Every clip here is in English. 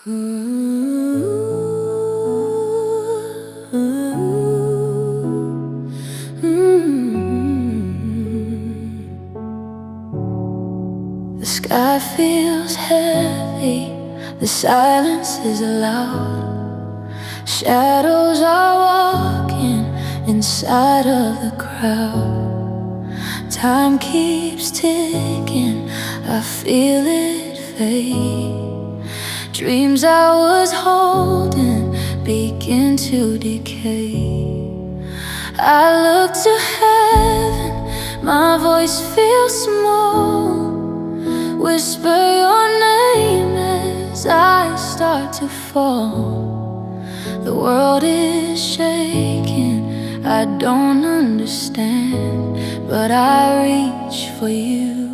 The sky feels heavy, the silence is loud. Shadows are walking inside of the crowd. Time keeps ticking, I feel it fade. Dreams I was holding begin to decay. I look to heaven, my voice feels small. Whisper your name as I start to fall. The world is shaking, I don't understand, but I reach for you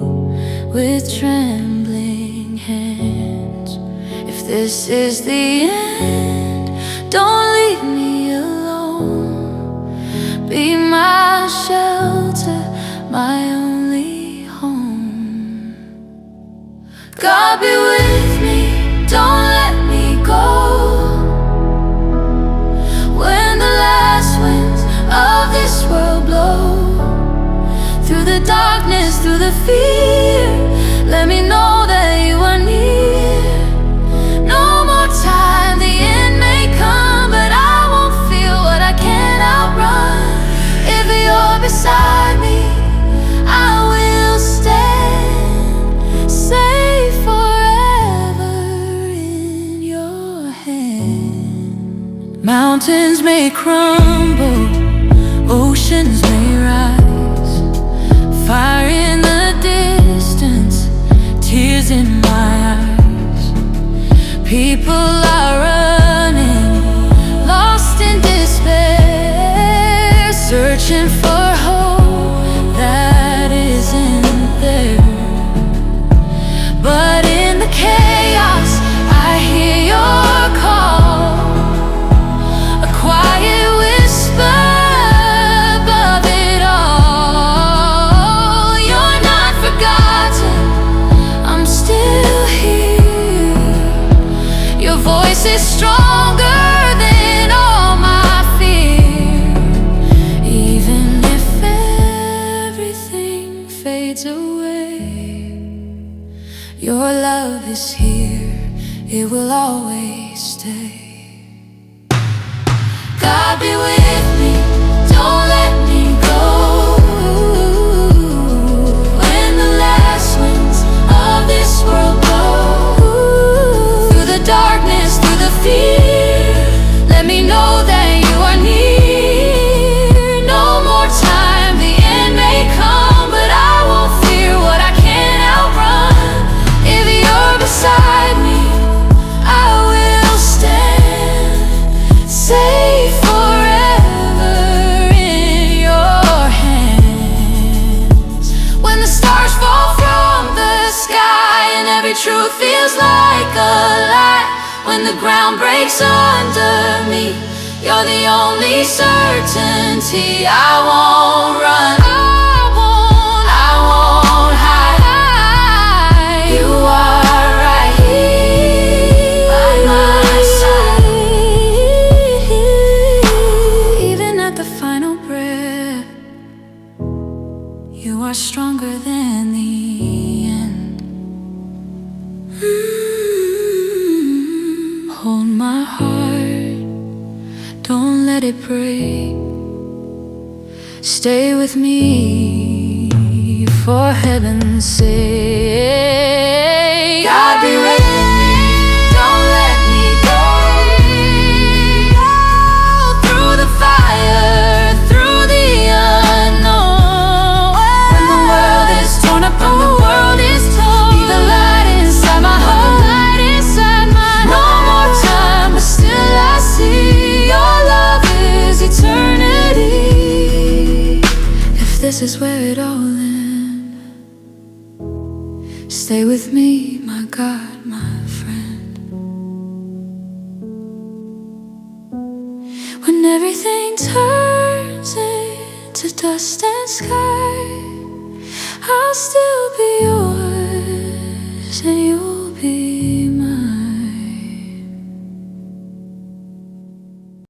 with trembling hands. If this is the end, don't leave me alone. Be my shelter, my only home. God be with me, don't let me go. When the last winds of this world blow, through the darkness, through the fear, let me know that you are near. No more time, the end may come, but I won't feel what I can't outrun. If you're beside me, I will stand safe forever in your hand. Mountains may crumble, oceans may rise, fire in the distance, tears in my eyes. People are running, lost in despair, searching for hope that isn't there. But in the chaos, I hear your call, a quiet whisper above it all. You're not forgotten, I'm still here. Your voice is stronger than all my fear. Even if everything fades away, your love is here, it will always stay. God be with me, don't let me go. When the last winds of this world blow, through the darkness, through the fear, let me know that you are near. No more time, the end may come, but I won't fear what I can't outrun. If you're beside me, I will stand safe forever in your hands. When the stars fall from the sky and every truth feels like a lie, when the ground breaks under me, you're the only certainty. I won't run, I won't hide. You are right here by my side. Even at the final breath, you are stronger than the end. Hold my heart, don't let it break. Stay with me for heaven's sake. God be with me, don't let me go. Through the fire, through the unknown. When the world is torn up, when the world is torn, be the light inside my heart, light inside my heart. No more time, but still I see your love is eternity. If this is where it all ends, stay with me, my God, my friend. When everything turns into dust and sky, I'll still be yours.